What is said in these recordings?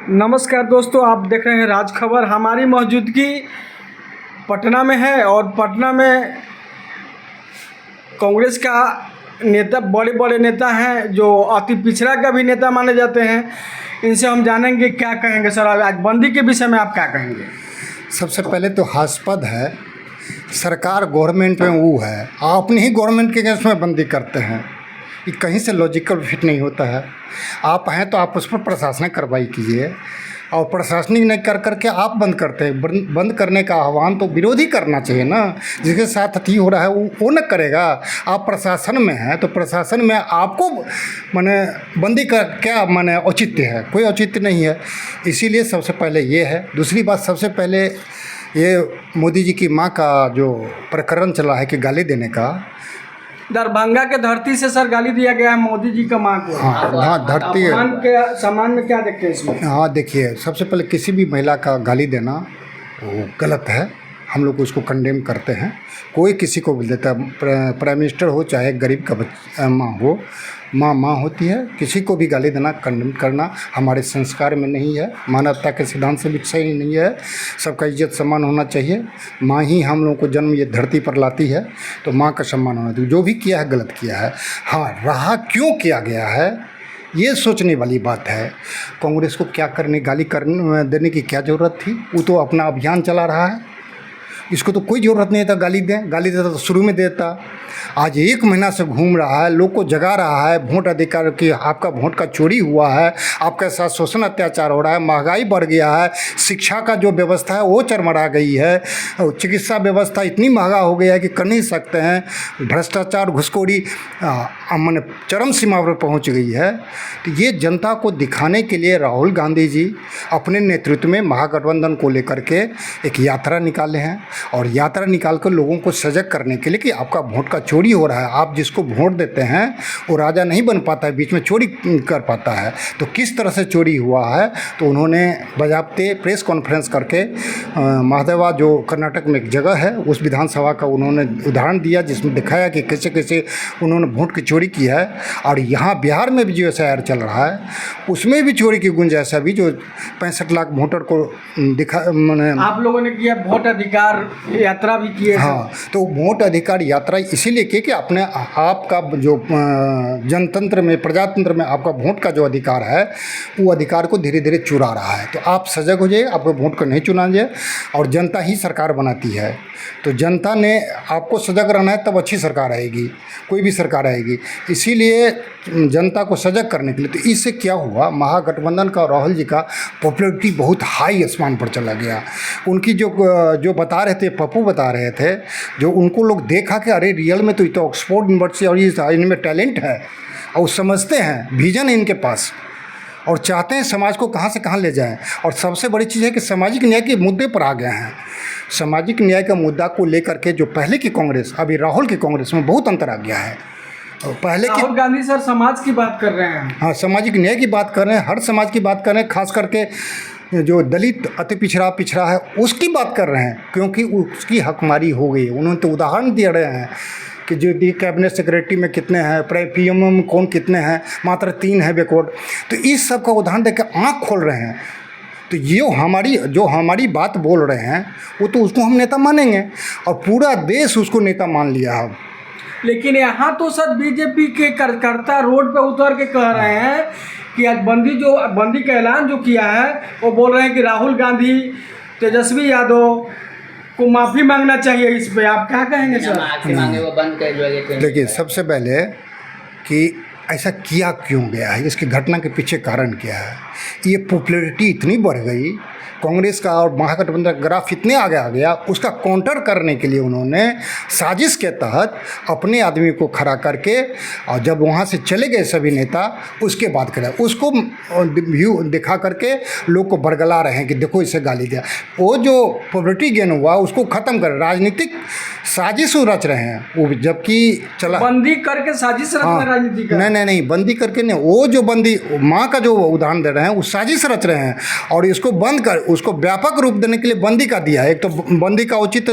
नमस्कार दोस्तों, आप देख रहे हैं राज खबर। हमारी मौजूदगी पटना में है और पटना में कांग्रेस का नेता, बड़े बड़े नेता हैं जो अति पिछड़ा का भी नेता माने जाते हैं। इनसे हम जानेंगे क्या कहेंगे। सर, आज बंदी के विषय में आप क्या कहेंगे? सबसे पहले तो हास्यास्पद है, सरकार गवर्नमेंट में वो है, आप अपनी ही गवर्नमेंट के केस में बंदी करते हैं। ये कहीं से लॉजिकल फिट नहीं होता है। आप हैं तो आप उस पर प्रशासनिक कार्रवाई कीजिए, और प्रशासनिक नहीं कर करके आप बंद करते हैं। बंद करने का आह्वान तो विरोधी करना चाहिए ना, जिसके साथ अति हो रहा है वो न करेगा। आप प्रशासन में हैं तो प्रशासन में आपको माने बंदी का क्या माने औचित्य है? कोई औचित्य नहीं है। इसीलिए सबसे पहले ये है। दूसरी बात, सबसे पहले ये मोदी जी की माँ का जो प्रकरण चला है कि गाली देने का, दरभंगा के धरती से सर गाली दिया गया है मोदी जी का मां को। हाँ, धरती अपमान के समान में क्या देखते हैं इसमें? हाँ, देखिए, सबसे पहले किसी भी महिला का गाली देना वो गलत है। हम लोग उसको कंडेम करते हैं। कोई किसी को भी देता, प्राइम मिनिस्टर हो चाहे गरीब का माँ हो, माँ होती है। किसी को भी गाली देना, कंडेम करना हमारे संस्कार में नहीं है, मानवता के सिद्धांत से भी सही नहीं है। सबका इज्जत सम्मान होना चाहिए। माँ ही हम लोगों को जन्म ये धरती पर लाती है, तो माँ का सम्मान होना चाहिए। जो भी किया है गलत किया है। हाँ, रहा क्यों किया गया है ये सोचने वाली बात है। कांग्रेस को क्या करने, गाली करने देने की क्या ज़रूरत थी? वो तो अपना अभियान चला रहा है, इसको तो कोई ज़रूरत नहीं था गाली दें। गाली देता तो शुरू में देता। आज 1 महीना से घूम रहा है, लोग को जगा रहा है वोट अधिकार की। आपका वोट का चोरी हुआ है, आपके साथ शोषण अत्याचार हो रहा है, महंगाई बढ़ गया है, शिक्षा का जो व्यवस्था है वो चरमरा गई है, चिकित्सा व्यवस्था इतनी महंगा हो गया है कि कर नहीं सकते हैं, भ्रष्टाचार घुसखोरी मैंने चरम सीमा पर पहुँच गई है। तो ये जनता को दिखाने के लिए राहुल गांधी जी अपने नेतृत्व में महागठबंधन को लेकर के एक यात्रा निकाले हैं, और यात्रा निकाल कर लोगों को सजग करने के लिए कि आपका वोट का चोरी हो रहा है। आप जिसको वोट देते हैं वो राजा नहीं बन पाता है, बीच में चोरी कर पाता है। तो किस तरह से चोरी हुआ है, तो उन्होंने बाज़ाब्ते प्रेस कॉन्फ्रेंस करके महादेवा जो कर्नाटक में एक जगह है उस विधानसभा का उन्होंने उदाहरण दिया, जिसमें दिखाया कि कैसे कैसे उन्होंने वोट की चोरी की है। और यहाँ बिहार में भी जो SIR चल रहा है उसमें भी चोरी की गुंजाइश है। अभी जो 65 लाख वोटर को दिखा, मैंने आप लोगों ने किया वोट अधिकार यात्रा भी की है। हाँ, तो वोट अधिकार यात्रा इसीलिए की कि अपने आपका जो जनतंत्र में, प्रजातंत्र में आपका वोट का जो अधिकार है वो अधिकार को धीरे धीरे चुरा रहा है। तो आप सजग हो जाइए, आपको वोट को नहीं चुना जाए, और जनता ही सरकार बनाती है। तो जनता ने आपको सजग रहना है, तब अच्छी सरकार आएगी, कोई भी सरकार आएगी। इसीलिए जनता को सजग करने के लिए, तो इससे क्या हुआ, महागठबंधन का राहुल जी का पॉपुलरिटी बहुत हाई आसमान पर चला गया। उनकी जो बता रहे थे, पप्पू बता रहे थे, जो उनको लोग देखा कि अरे रियल में तो ये तो ऑक्सफोर्ड यूनिवर्सिटी और ये इनमें टैलेंट है, और समझते हैं, विजन है इनके पास, और चाहते हैं समाज को कहाँ से कहाँ ले जाएं। और सबसे बड़ी चीज़ है कि सामाजिक न्याय के मुद्दे पर आ गए हैं। सामाजिक न्याय का मुद्दा को लेकर के जो पहले की कांग्रेस, अभी राहुल की कांग्रेस में बहुत अंतर आ गया है। और पहले की राहुल गांधी सर समाज की बात कर रहे हैं। हाँ, सामाजिक न्याय की बात कर रहे हैं, हर समाज की बात कर रहे हैं, खास करके जो दलित अति पिछड़ा है उसकी बात कर रहे हैं, क्योंकि उसकी हकमारी हो गई। उन्होंने तो उदाहरण दे रहे हैं कि जो कैबिनेट सेक्रेटरी में कितने हैं, PM में कौन कितने हैं, मात्र 3 है बैकवर्ड। तो इस सब का उदाहरण देकर आँख खोल रहे हैं। तो ये जो हमारी बात बोल रहे हैं वो तो उसको हम नेता मानेंगे, और पूरा देश उसको नेता मान लिया है। लेकिन यहाँ तो सर बीजेपी के कार्यकर्ता रोड पे उतर के कह रहे हैं कि आज बंदी का ऐलान जो किया है, वो बोल रहे हैं कि राहुल गांधी, तेजस्वी यादव को माफ़ी मांगना चाहिए। इस पे आप क्या कहेंगे सर? माफी मांगे वो बंद कर। देखिए, सबसे पहले कि ऐसा किया क्यों गया है, इसकी घटना के पीछे कारण क्या है। ये पॉपुलैरिटी इतनी बढ़ गई कांग्रेस का, और महागठबंधन का ग्राफ इतने आगे आ गया, उसका काउंटर करने के लिए उन्होंने साजिश के तहत अपने आदमी को खड़ा करके, और जब वहाँ से चले गए सभी नेता, उसके बाद करा उसको व्यू दिखा करके लोग को बरगला रहे हैं कि देखो इसे गाली दिया। वो जो पॉपुलैरिटी गेन हुआ उसको ख़त्म कर राजनीतिक साजिश रच रहे हैं वो, जबकि चला बंदी करके साजिश रच रहे हैं राजनीति का। नहीं, बंदी करके नहीं, वो जो बंदी माँ का जो उदाहरण दे रहे हैं वो साजिश रच रहे हैं, और इसको बंद कर, उसको व्यापक रूप देने के लिए बंदी का दिया है। एक तो बंदी का उचित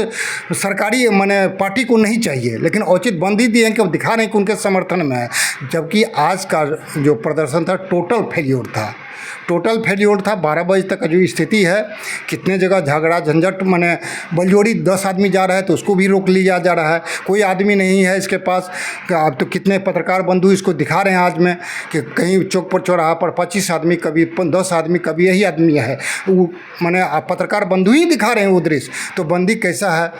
सरकारी माने पार्टी को नहीं चाहिए, लेकिन उचित बंदी दिए कि वो दिखा रहे हैं कि उनके समर्थन में है। जबकि आज का जो प्रदर्शन था टोटल फेल्योर था, टोटल फेल्योर था। 12 बजे तक का जो स्थिति है, कितने जगह झगड़ा झंझट, माने बलजोड़ी 10 आदमी जा रहा है तो उसको भी रोक लिया जा रहा है, कोई आदमी नहीं है इसके पास। अब तो कितने पत्रकार बंधु इसको दिखा रहे हैं आज में कि कहीं चौक पर चौराहा पर 25 आदमी, कभी 10 आदमी, कभी यही आदमी है, वो माने आप पत्रकार बंधु ही दिखा रहे हैं वो दृश्य। तो बंदी कैसा है?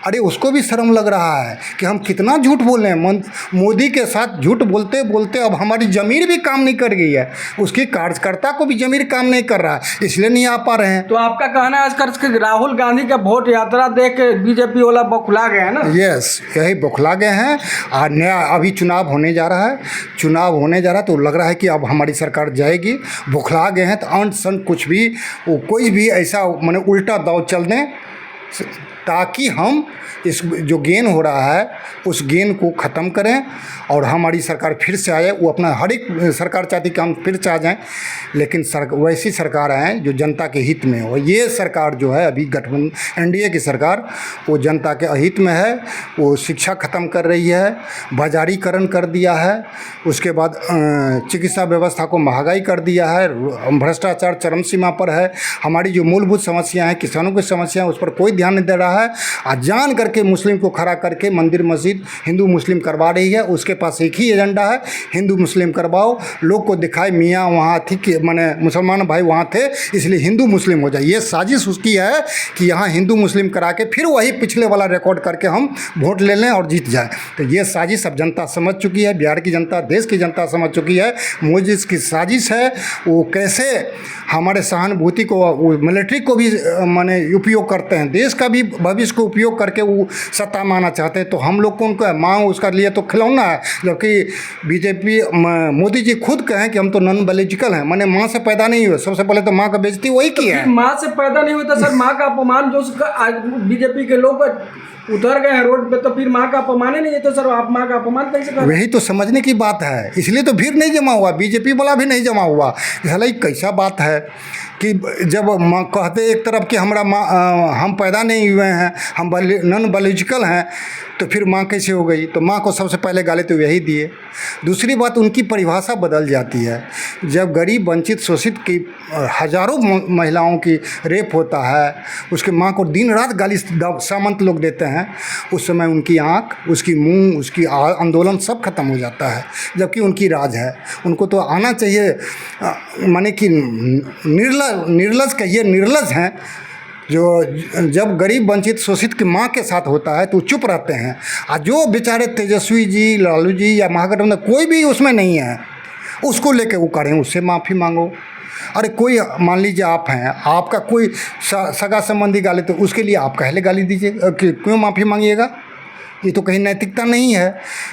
अरे उसको भी शर्म लग रहा है कि हम कितना झूठ बोल रहे हैं। मोदी के साथ झूठ बोलते बोलते अब हमारी ज़मीर भी काम नहीं कर गई है, उसकी कार्यकर्ता को भी ज़मीर काम नहीं कर रहा है, इसलिए नहीं आ पा रहे हैं। तो आपका कहना है आजकल कि राहुल गांधी का वोट यात्रा देख के बीजेपी वाला बौखला गए हैं ना? यस, यही बौखला गए हैं। और नया अभी चुनाव होने जा रहा है, चुनाव होने जा रहा है तो लग रहा है कि अब हमारी सरकार जाएगी। बौखला गए हैं तो अंत संत कुछ भी, वो कोई भी ऐसा माने उल्टा दाव चल दें ताकि हम इस जो गेन हो रहा है उस गेन को ख़त्म करें और हमारी सरकार फिर से आए। वो अपना हर एक सरकार चाहती कि हम फिर से आ जाएं, लेकिन वैसी सरकार आए जो जनता के हित में हो। ये सरकार जो है अभी गठबंधन एनडीए की सरकार, वो जनता के अहित में है। वो शिक्षा ख़त्म कर रही है, बाजारीकरण कर दिया है, उसके बाद चिकित्सा व्यवस्था को महंगाई कर दिया है, भ्रष्टाचार चरम सीमा पर है। हमारी जो मूलभूत समस्या हैं, किसानों की समस्या है, उस पर कोई ध्यान नहीं दे रहा है। आज जान करके मुस्लिम को खड़ा करके मंदिर मस्जिद हिंदू मुस्लिम करवा रही है। उसके पास एक ही एजेंडा है, हिंदू मुस्लिम करवाओ, लोग को दिखाए मियाँ वहाँ थी कि माने मुसलमान भाई वहाँ थे इसलिए हिंदू मुस्लिम हो जाए। ये साजिश उसकी है कि यहाँ हिंदू मुस्लिम करा के फिर वही पिछले वाला रिकॉर्ड करके हम वोट ले लें और जीत जाए। तो ये साजिश अब जनता समझ चुकी है, बिहार की जनता, देश की जनता समझ चुकी है। मोदी की साजिश है, वो कैसे हमारे सहानुभूति को, मिलिट्री को भी माने उपयोग करते हैं, देश का भी भविष्य को उपयोग करके वो सत्ता माना चाहते हैं। तो हम लोग को उनका माँ उसका लिए तो खिलौना है, जबकि बीजेपी मोदी जी खुद कहें कि हम तो नॉन बायोलॉजिकल हैं, माने माँ से पैदा नहीं हुए। सबसे पहले तो माँ का बेइज्जती वही की है। माँ से पैदा नहीं हुआ सर, माँ का अपमान जो बीजेपी के लोग उतर गए हैं रोड पे, तो फिर माँ का अपमान ही नहीं है। तो सर आप माँ का अपमान कैसे कर? वही तो समझने की बात है, इसलिए तो भीड़ नहीं जमा हुआ, बीजेपी वाला भी नहीं जमा हुआ। साला कैसा बात है कि जब माँ कहते एक तरफ कि हमारा माँ हम पैदा नहीं हुए हैं, हम नॉन बायोलॉजिकल हैं, तो फिर माँ कैसे हो गई? तो माँ को सबसे पहले गाली तो यही दिए। दूसरी बात, उनकी परिभाषा बदल जाती है। जब गरीब वंचित शोषित की हज़ारों महिलाओं की रेप होता है, उसके माँ को दिन रात गाली सामंत लोग देते हैं, उस समय उनकी आँख, उसकी मुंह, उसकी आंदोलन सब खत्म हो जाता है, जबकि उनकी राज है। उनको तो आना चाहिए, माने कि निर्लज कहिए, निर्लज हैं जो जब गरीब वंचित शोषित की माँ के साथ होता है तो चुप रहते हैं। और जो बेचारे तेजस्वी जी, लालू जी या महागठबंधन कोई भी उसमें नहीं है, उसको लेके वो करें, उससे माफ़ी मांगो। अरे कोई मान लीजिए आप हैं, आपका कोई सगा संबंधी गाली, तो उसके लिए आप पहले गाली दीजिए, क्यों माफ़ी मांगिएगा? ये तो कहीं नैतिकता नहीं है।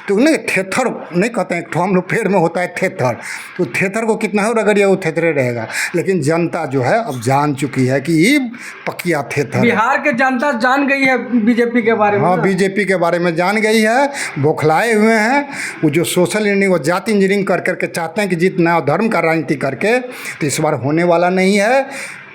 तो नहीं, थेथर नहीं कहते हैं, हम लोग पेड़ में होता है थेथर, तो थेथर को कितना हो रगड़िया वो थेथरे रहेगा। लेकिन जनता जो है अब जान चुकी है कि ये पकिया थेथर। बिहार के जनता जान गई है बीजेपी के बारे में। हाँ, बीजेपी के बारे में जान गई है, बौखलाए हुए हैं। वो जो सोशल इंजीनियरिंग, वो जाति इंजीनियरिंग कर करके चाहते हैं कि जितना धर्म का राजनीति करके, तो इस बार होने वाला नहीं है।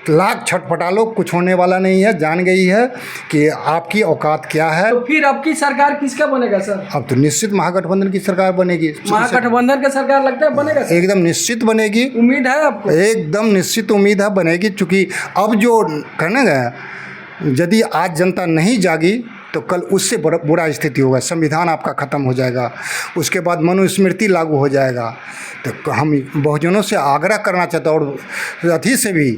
लाख छटपटा लो, कुछ होने वाला नहीं है। जान गई है कि आपकी औकात क्या है। तो फिर अब की सरकार किसका बनेगा सर? अब तो निश्चित महागठबंधन की सरकार बनेगी। महागठबंधन की सरकार लगता है बनेगा सर? एकदम निश्चित बनेगी। उम्मीद है आपको? एकदम निश्चित उम्मीद है बनेगी, चूँकि अब जो कहना गया, यदि आज जनता नहीं जागी तो कल उससे बुरा स्थिति होगा। संविधान आपका ख़त्म हो जाएगा, उसके बाद मनुस्मृति लागू हो जाएगा। तो हम बहुजनों से आग्रह करना चाहते हैं, और अथी से भी,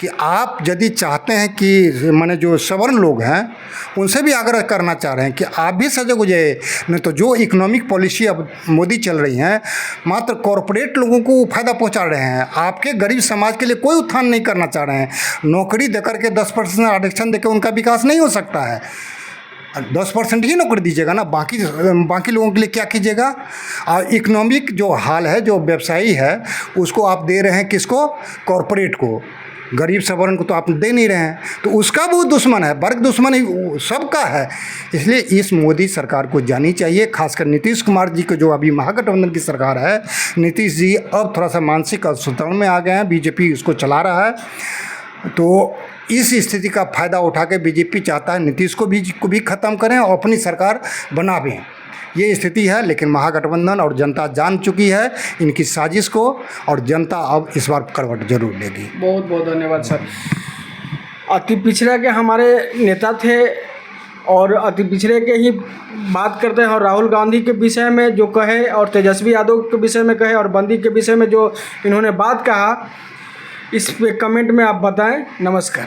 कि आप यदि चाहते हैं कि माने जो सवर्ण लोग हैं उनसे भी आग्रह करना चाह रहे हैं कि आप भी सजग हो जाए। नहीं तो जो इकोनॉमिक पॉलिसी अब मोदी चल रही हैं, मात्र कॉरपोरेट लोगों को फ़ायदा पहुंचा रहे हैं, आपके गरीब समाज के लिए कोई उत्थान नहीं करना चाह रहे हैं। नौकरी देकर के 10% आरक्षण देकर उनका विकास नहीं हो सकता है। 10% ही नौकरी दीजिएगा ना, बाकी लोगों के लिए क्या कीजिएगा? और इकोनॉमिक जो हाल है, जो व्यवसायी है, उसको आप दे रहे हैं किसको? कॉरपोरेट को। गरीब सवर्ण को तो आप दे नहीं रहे हैं, तो उसका वो दुश्मन है, वर्ग दुश्मन ही सबका है। इसलिए इस मोदी सरकार को जानी चाहिए, खासकर नीतीश कुमार जी को, जो अभी महागठबंधन की सरकार है। नीतीश जी अब थोड़ा सा मानसिक असंतुलन में आ गए हैं, बीजेपी उसको चला रहा है। तो इस स्थिति का फ़ायदा उठा के बीजेपी चाहता है नीतीश को भी ख़त्म करें और अपनी सरकार बनावें। ये स्थिति है। लेकिन महागठबंधन और जनता जान चुकी है इनकी साजिश को, और जनता अब इस बार करवट जरूर लेगी। बहुत बहुत धन्यवाद सर। अति पिछड़ा के हमारे नेता थे और अति पिछड़े के ही बात करते हैं, और राहुल गांधी के विषय में जो कहे और तेजस्वी यादव के विषय में कहे और बंदी के विषय में जो इन्होंने बात कहा, इस पे कमेंट में आप बताएं। नमस्कार।